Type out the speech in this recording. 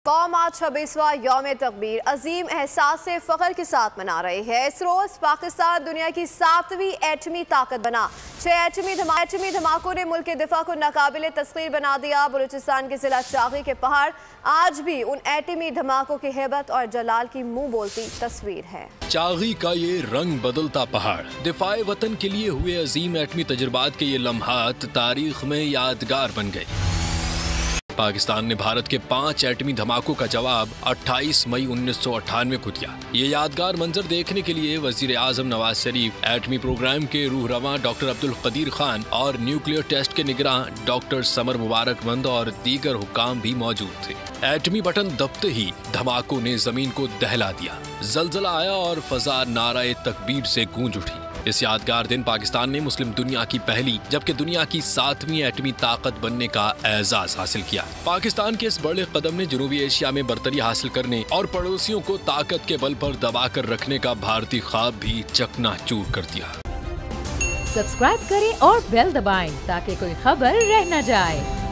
कौम आज 26वां यौम तकबीर अजीम एहसास से फ़ख्र के साथ मना रही है। इस रोज़ पाकिस्तान दुनिया की 7वीं एटमी ताकत बना। 6 एटमी धमाकों ने मुल्क के दिफा को नाकाबिले तस्खीर बना दिया। बलूचिस्तान के जिला चागी के पहाड़ आज भी उन एटमी धमाकों की हेबत और जलाल की मुंह बोलती तस्वीर है। चागी का ये रंग बदलता पहाड़ दिफाए वतन के लिए हुए अजीम एटमी तजुर्बात के ये लम्हात तारीख में यादगार बन गए। पाकिस्तान ने भारत के 5 एटमी धमाकों का जवाब 28 मई 1998 को दिया। ये यादगार मंजर देखने के लिए वजीर आजम नवाज शरीफ, एटमी प्रोग्राम के रूहरवां डॉक्टर अब्दुल कदीर खान और न्यूक्लियर टेस्ट के निगरान डॉक्टर समर मुबारकमंद और दीगर हुकाम भी मौजूद थे। एटमी बटन दबते ही धमाकों ने जमीन को दहला दिया। जलजला आया और फजा नाराए तकबीर से गूंज उठी। इस यादगार दिन पाकिस्तान ने मुस्लिम दुनिया की पहली जबकि दुनिया की 7वीं एटमी ताकत बनने का एजाज हासिल किया। पाकिस्तान के इस बड़े कदम ने जनूबी एशिया में बर्तरी हासिल करने और पड़ोसियों को ताकत के बल पर दबाकर रखने का भारतीय ख्वाब भी चकनाचूर कर दिया। सब्सक्राइब करें और बेल दबाएं ताकि कोई खबर रह न जाए।